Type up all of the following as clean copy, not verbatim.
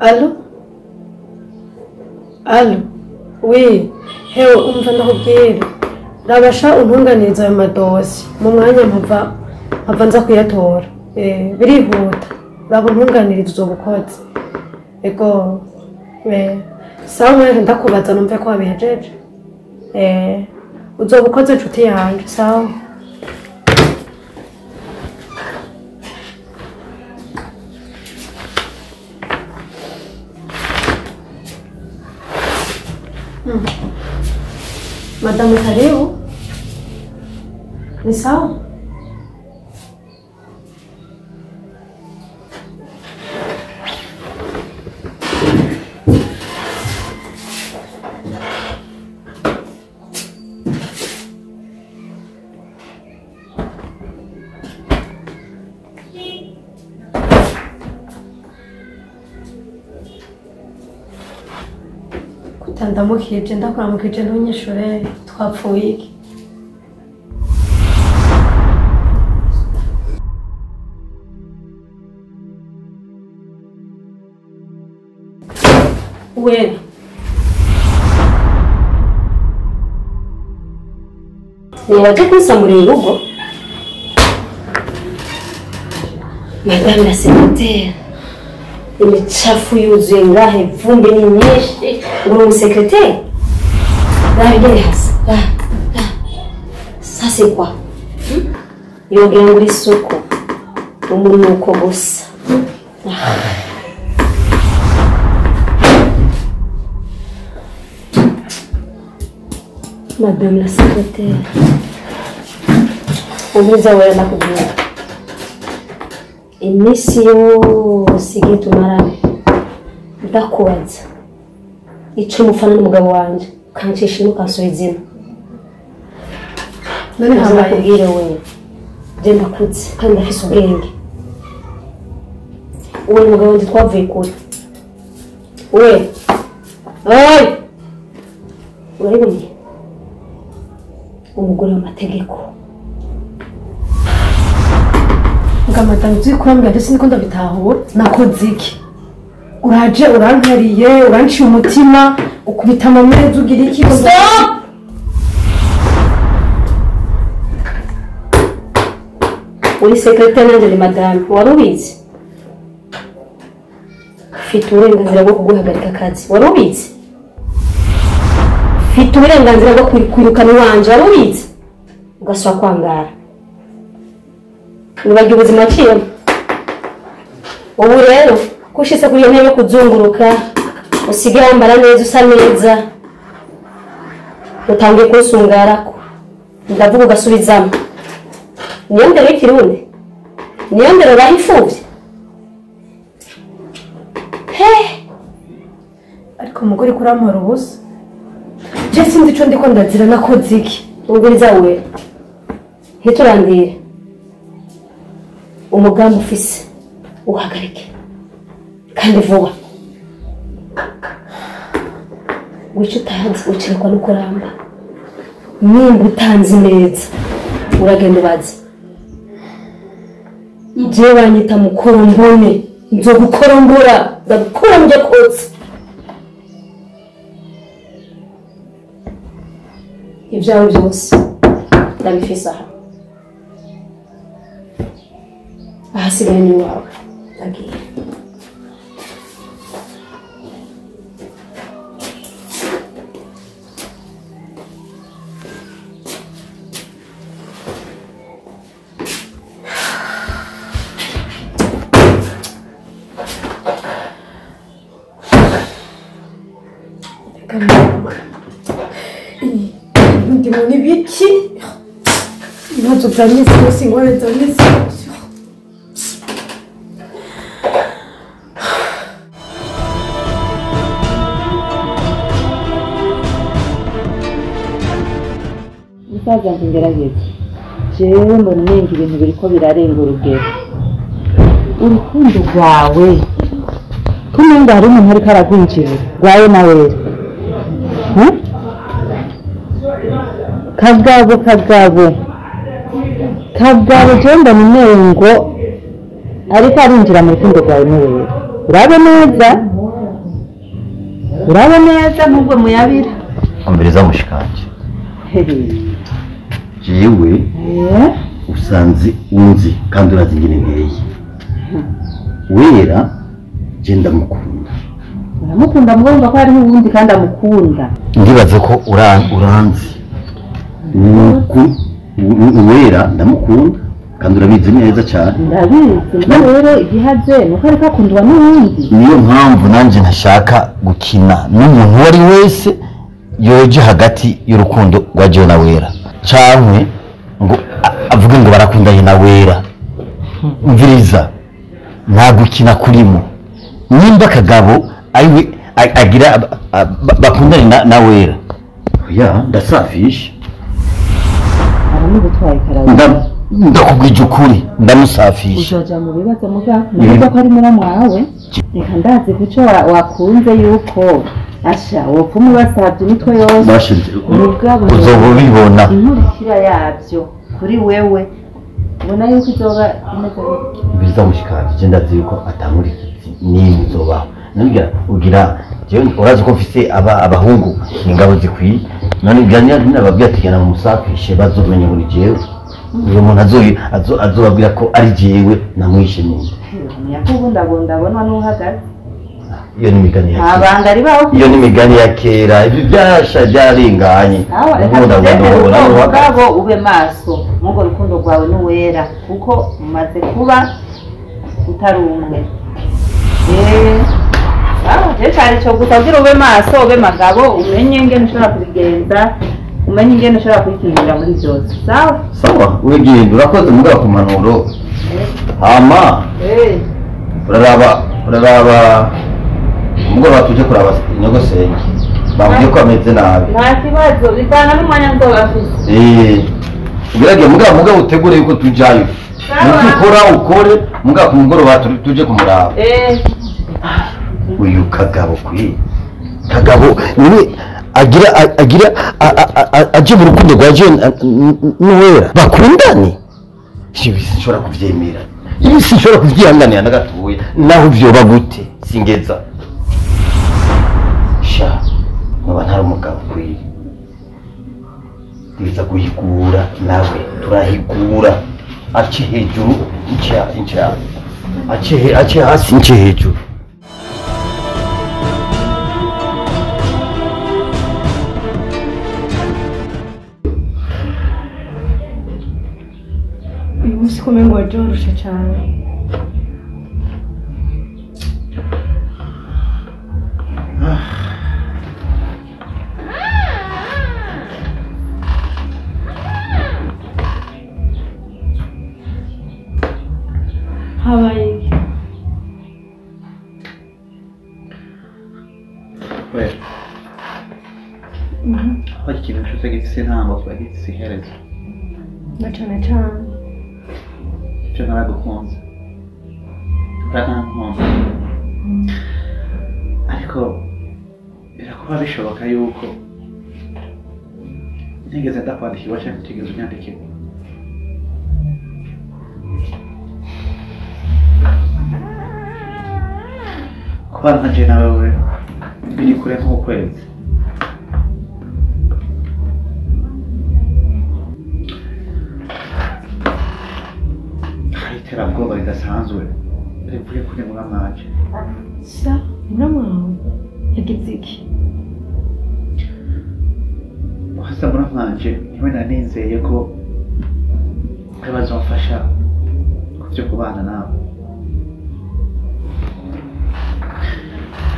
Allô? Allô? Oui. Hewe umva ndakubwira. Ndabasha untunganiriza ayo madosi. Mu mwanya mpava nza kuyatora. Birihuta. Raba untunganiriza uzobukoze. Ego. Sawa mwese ndakubaza numve ko wabihejeje. Uzobukoze nshuti yanje, sawa? Madame karibu. Ni sawa? Ndamukije ndakuramukije ntunyishure twapfuye iki wewe niwaje kunsamurira urugo madame la secrétaire imicafu yuzuye ngahe ivumbi ni nyinshi uri umusekreteri nabigere hasi ça c'est quoi yogira ngo uri isuku umunuko gusa madame la secrétaire umiza wewe nakubwira imisi yose igihe tumarana ndakubaza ico umufana n'umugabo wanje kancisha inukansubiza ino none ntabakubwire wewe je ndakuze kandi ndafise ubwenge uwo mugabo wanje twavuye kure we urabibonye umugore w'amategeko Madame uzi kurambwira ndetse niko ndabitahura nakoze iki uraje urankariye uranciye umutima ukubita mu meza ugira iki stop uri secrétaire nanjye ni madame warubizi ufite uburenganzira bwo kuguhagarika akazi warubizi ufite uburenganzira bwo kwirukana iwanje warubizi ugasaba kwangara nibagiye ubuzima aciyemo ubu rero kushitse kuri iyo ntebe yo kuzunguruka usige wambara neza usa neza utangiye kunsungarako ndavuga ugasubizamo niyo ndero y'ikirundi niyo ndero bahifuvye ariko umugore kurampora ubusa je sinzi ico ndiko ndazira nakoze iki ubwiriza we ntiturandire umugambi ufise uhagarike kandi vuba wico utazi ucirekwa no kuramba nimba utanzi neza uragenda ubaze je banyita mukorombone nzogukorombora ndagukora mujya kotse ibyawe byose ndabifise aha ahasigaye ni wawe ndagiye ndimo nibiki ibibazo bya misi yose ingorane za misi yose musaza ngerageze jewe mbona nenga ibintu biriko birarenga urugero urukundo rwawe kumenga hari umuntu ariko aragwinjira rwawe nawe kagabo jewe mbona inengo ariko arinjira mu rukundo rwawe nawe urabe neza uraba neza ntugwe muyabira ambiriza mushikanje jewe usanze unzi kandi urazi ingene nteye wera je ndamukunda uramukunda mugomba ko hariho uwundi kandi amukunda ndibaze ko uranzi nuko wera ndamukunda kandi urabizi neza cyane ndabizi ngo rero igihaze nuko ariko akundwa n'uwundi niyo mpamvu nanje ntashaka gukina n'umuntu wari wese yoje hagati y'urukundo rwa jewe na wera canke ngo avuge ngo barakundanye na wera mviriza nta gukina kurimo nimba Kagabo ariwe agira bakundanye na wera ya ndasafisha aramugutwaye karawe ndakubwije ukuri ndamusafisha uzoja mu bibazo muga nubwo ko ari muramu wawe reka ndazi kuco wakunze yuko asha wopfumu basavye imitwe yose uzoba ubibona inkurikira yavyo kuri wewe ubona yuko izoba imeze biza mushikanje je ndazi yuko atankurikizi nimwe uzobaho nabwira ugira jewe urazi ko mfise abahungu ingabo zikwiye none byanya nababwira ati gana musafishe bazomenya ngo ni jewe uyu muntu azobabwira ko ari jewe namwishe ninde yakubu ndabona n'uhagaze iyo ni imigani ya kera abanga ari baho iyo ni imigani ya kera ibi byasha byaringanye mugabo ube maso mugo rukundo rwawe n'uwera kuko umaze kuba utari umwe je cyari cyo gutabwira ube maso ube magabo umenye ingene ushobora kubigenza umenye ingene ushobora kwikingira muri byose sawa wegenda urakoze mugabo ku manuro hama uraraba umugoroba tuje kuraba nyogosenge bavuye ko ameze nabi nta kibazo bitanga n'umwanya nzobafise ubiragiye mugabo utegure yuko tujayo ukore mugabo ku mugoroba tuje kumuraba uyu Kagabo Kagabo niwe agira aje mu rukundo rwa John n'uwera bakundane ibi sinshobora kuvyemera ibi sinshobora kuvyihanganira na gatoya naho vyoba gute singeza sha nkaba ntari umugabo kwiye biza guhigura nawe turahigura ace hejuru inca ace hasi ince hejuru uyu munsi ko umengo waryoroshe cyane habaye Pode que não consegue ensinar, mas vai se realizar. na cyane cyane Cyo naragukunze. Urankunda. Ariko birakuba bishoboka yuko ntigeze ndakwandikirwa cyangwa utigeze unyandikirwa. Kubana nanje nawe biri kure nk'ukwezi. Iterabwoba ridasanzwe rivuye kuri muramanje. sa muramwawe yagize iki Hasa muramanje niwe nanizeye ko bazomfasha kuvyo kubana nawe,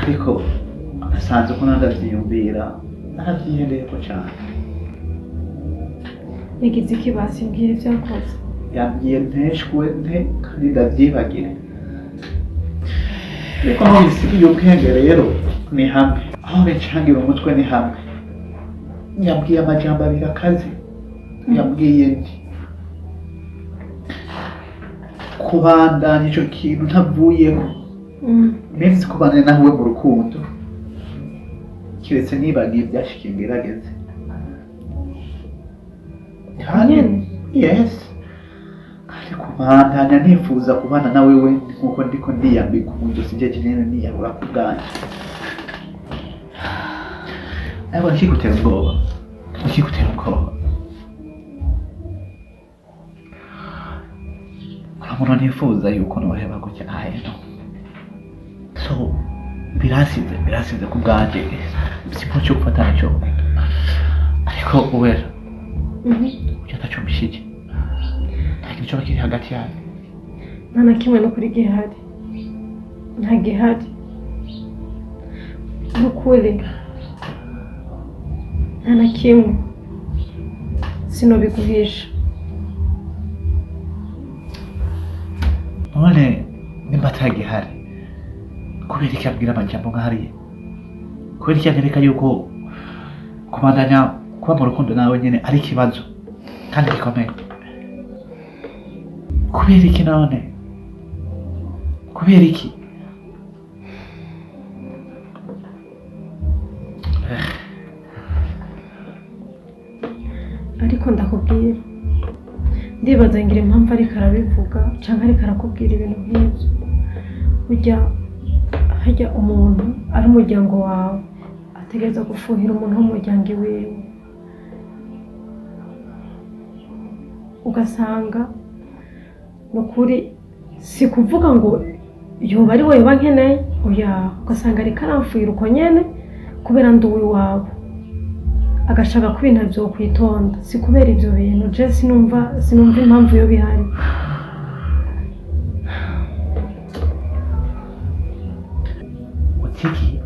ariko nasanze ko nadavyiyumvira naravyihebeyeko cane. yagize iki basimbwira ibyo yakoze Yambwiye nteshwe nte kandi ndavyibagire, ariko aho bisigiye ubwenge rero ni hamwe, aho bincangira umutwe ni hamwe. Yambwiye amajambo abiri akaze, yambwiye nti kubandanya ico kintu ntavuyeko minsi kubandanya nawe mu rukundo kiretse nibagiye ivyashikiye ngerageze. Yes, kandi kubandanya nifuza kubana nawe we nkuko ndiko ndiyambika umujosi je kinene niyabura ku bwanjye. ariko ikigutera ubwoba ikigutera ubwoba umuntu nifuza yuko noheba gutya aheno so birasize ku bwanjye siko cyo gufata nacyo ariko uwera ujya atacumbishije nta kintu cyoba kiri hagati yawe nta na kimwe no kuri gihari nta gihari n'ukuri nta na kimwe sinobiguhisha none nimba atagihari kubera iki abwira amajambo nk'ariya kubera iki anyereka yuko kubandanya kuba mu rukundo nawe nyine ari ikibazo kandi gikomeye kubera iki none kubera iki ariko ndakubwira ndibaza ngira impamvu ariko arabivuga cyangwa ariko arakubwira ibintu nk'ibyo ujya hajya umuntu ari umuryango wawe ategereza gufuhira umuntu w'umuryango iwiwe ugasanga ni ukuri si kuvuga ngo yoba ari wowe nkeneye oya ugasanga ariko aramfuhira uko nyene kubera ndi uwiwabo agashaka ko ibintu vyokwitonda si kubera ivyo bintu je sinumva impamvu yo bihari utiki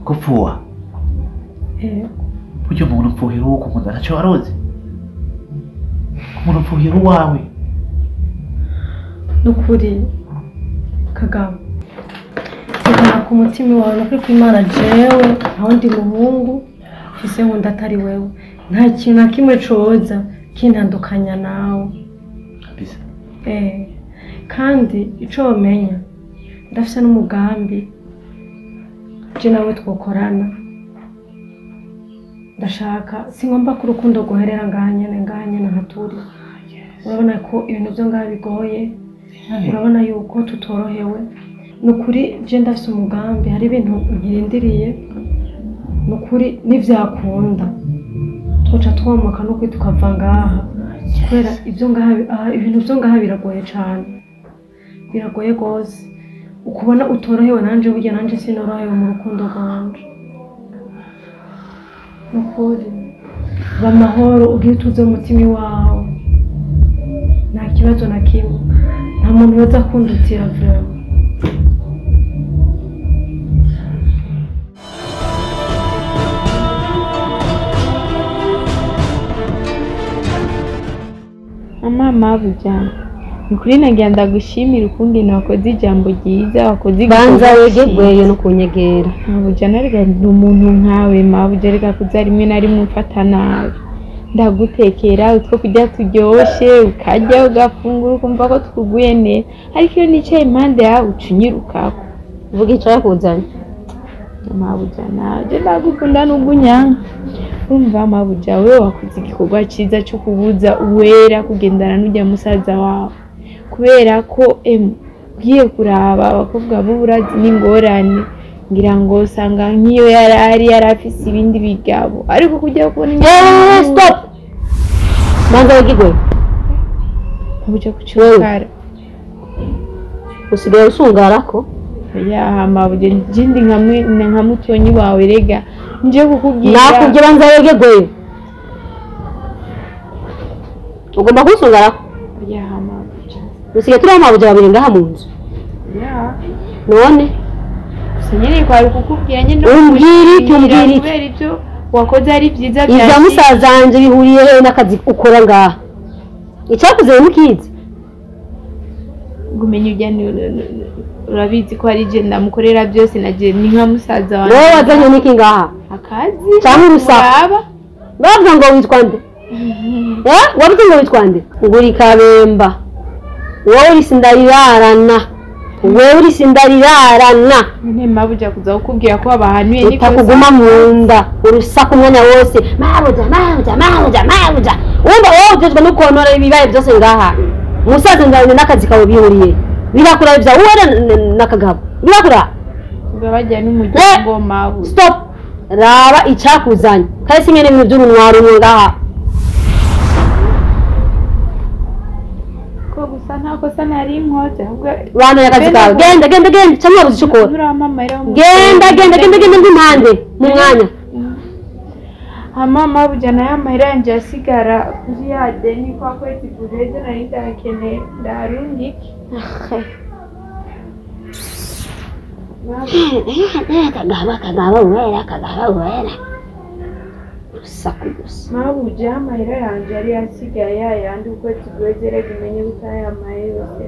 gupfuwa buryo umuntu upfuhira uwo ukunda ntacyo waroze umuntu upfuhira uwawe n'ukuri kagabo tegana ku mutima wawe no ko Imana jewe nta wundi muhungu mfise nkunda atari wewe nta kintu na kimwe coza kintandukanya nawe kabisa kandi ico wamenya ndafise n'umugambi je nawe twokorana ndashaka singomba ko urukundo guherera ngahanyene nkaturi urabona ko ibintu byo ngaha bigoye urabona yuko tutorohewe nukuri je ndafise umugambi hari ibintu nkirindiriye nukuri nivyakunda twoca twomoka no tukava ngaha kubera ibintu byo ngaha biragoye cyane biragoye gose ukubona utorohewe nanje burya nanje sinorohewe mu rukundo rwanje nukuri bamahoro ugiye utuze umutima wawe nta kibazo na kimwe nta muntu yoza kundutira vraiment mama bujana nukuri nagira ndagushimira ukungene wakoze ijambo ryiza wakoze banza wegegweyo no kunyegera bujana rega ndi umuntu nkawe mabuje rega kuza rimwe na rimwe umfata nabi ndagutekera utwo kurya turyoshe ukarya ugafungura ukumva ko twuguye neza ariko iyo nicaye impande yawe ucunyirukako uvuga ico yakuzanye mabujana je ndagukunda n'ugunyanga urumva mabuja wewe wakoze igikorwa ciza cyo kubuza uwera kugendana n'ujya musaza wawe kubera ko ugiye kuraba abakobwa b'uburazi n'ingorane ngira ngo usanga nk'iyo yarafise ibindi bigabo ariko kujya kubona stop banza wegegwe ubuja kucyukara usigaye usungarako ya mabuje jindi nka mutonyi wawe rega nje kukubwira nakubye banza wegegwe ugomba kusungarako ya mabuje usigaye turi amabuje babiri ngaha mu nzu ya none senyeri kwa kukubwira nyine umbwira kubera ibyo wakoze ari byiza ibya musaza wanje bihuriye he n'akazi ukora ngaha icyakuze mukizi gumenya ujya urabizi ko ari je ndamukorera byose naje ni nka musaza wanjye wowe wazanye niki ngaha akazi cyangwa urusaba bavuga ngo witwa nde wavuze ngo witwa nde nguri kabemba wowe uri sindarirarana nyine mabuja kuza kukubwira ko abahanuye niko utakuguma mu nda urusaku umwanya wose mabuja wumva wowe ujejwe no konora ibibaye byose ngaha musaza ngane n'akazi kawe bihuriye birakura ibya uwera n'akagabo birakura bajya n'umuryango mabu stop raba icyakuzanye kandi si nyine ibintu by'urunwaro ngaha ko gusa nta kosa nari nkoze ahubwo bana y'akazi kawe genda cyangwa wabuze icyo ukora genda impande mu mwanya mama bujyana y'amahera yanjye asigara kuri ya deni kwa kwezi kureze nari ndakeneye ndarungike kagaba uwera urusaku gusa mabuje amahera yanjye yari asigaye yayandi ukwezi kureze rege umenye gutaya amahera yose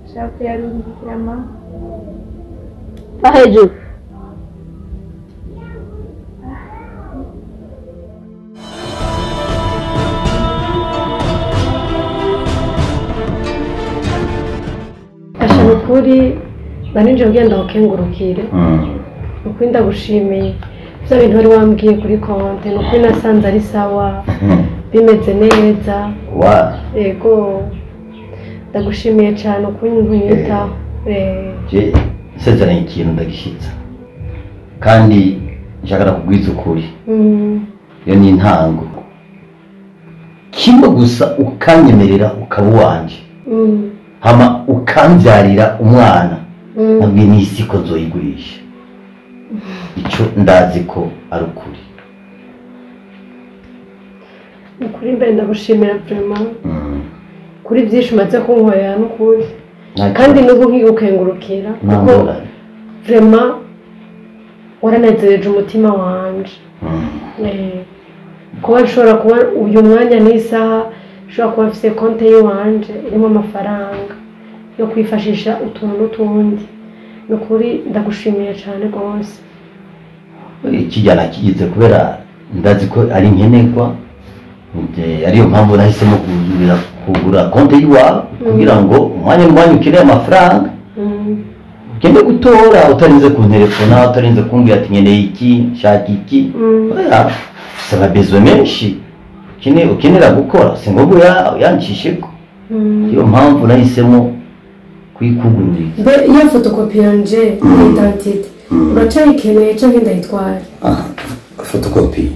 nshaka kuyarungikira mama va hejuru ashaka ukuri narinje ugenda ukengurukire ukuri ndagushimiye bya bintu wari wambwiye kuri konte nukuri nasanze ari sawa bimeze neza yego ndagushimiye cyane ukuri nkunyitaho isezeranye ikintu ndagishyitsa kandi nshaka kugwiza ukuri iyo ni intango kimwe gusa ukanyemerera ukaba uwanje hama ukambyarira umwana nabwiye n'isi ko nzoyigurisha icyo ndazi ko ari ukuri ukuri mbere ndagushimira vraiment kuri byinshi umaze kunkorera n'ukuri kandi n'ubu nkigukengurukira kuko vraiment waranezereje umutima wanje kuba nshobora kuba uyu mwanya n'isaha ushobora kuba afite konti y'iwanje irimo amafaranga yo kwifashisha utuntu n'utundi ni ukuri ndagushimiye cyane rwose ikijyana kigize kubera ndazi ko ari nkenerwa ariyo mpamvu nahisemo kugura konti y'iwawe kugira ngo umwanya n'umwanya ukeneye amafaranga ugende gutora utarinze kunterefona utarinze kumbwira ati nkeneye iki shaka iki saba bezo menshi ukenera gukora si ngombwa yanshisheko iyo mpamvu nahisemo kuyikugururiza iyo fotokopi yanje y'identite uracayikeneye cyangwa ndayitwara fotokopi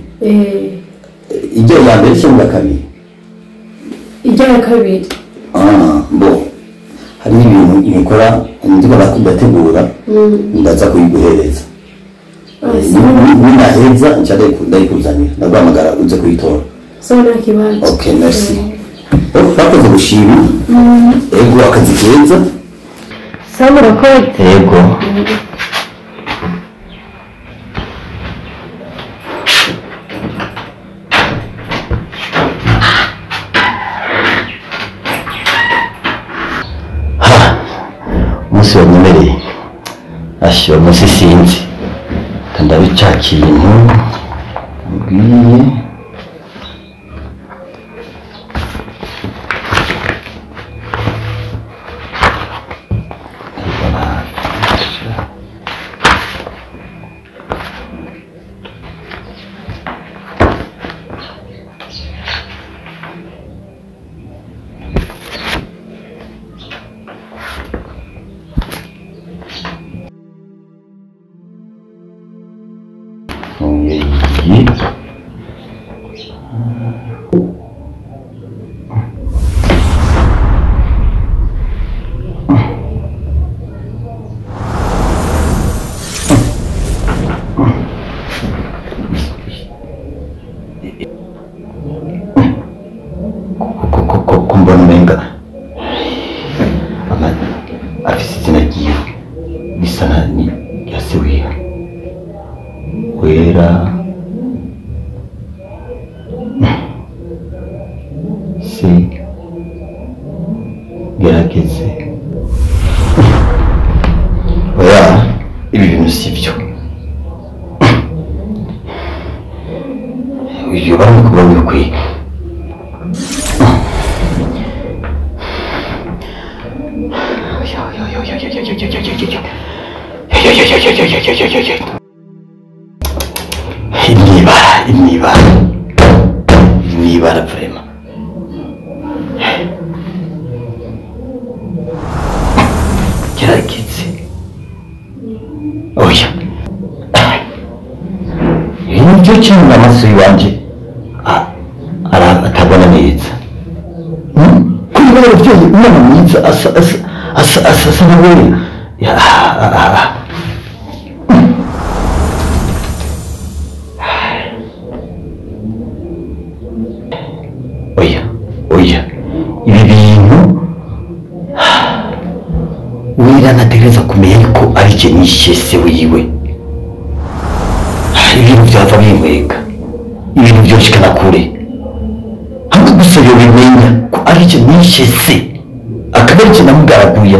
ijya ya mbere cyangwa ya kabiri ijya ya kabiri bo hari ibintu nikora ndikora kudategura ndaza kuyiguhereza ninaheza nshaka ndayikuzanira ndaguhamagara uze kuyitora sawa nta kibazo okay merci bakoze gushima ego akazi keza sawa murakoze ego umunsi wanyemereye ashyira umunsi sinzi ndabica kintu mbwiye kumbona umenga afise izina ryiwe risa na rya se wiwe wera se gerageze oya ibi bintu si byo uyu barimo kuba wikwiye imibara vrema gerageze oya amaso yiwanje atabona neza kuri bano babyeyi umwana mwiza asa na wera oya ibi bintu wera nategereza kumenya yuko ari je nishe se wiwe ibintu byava bimwega ibintu byoshikana kure hamwe gusa yo bimenya ko ari je nishe se akaba ari je namugaraguye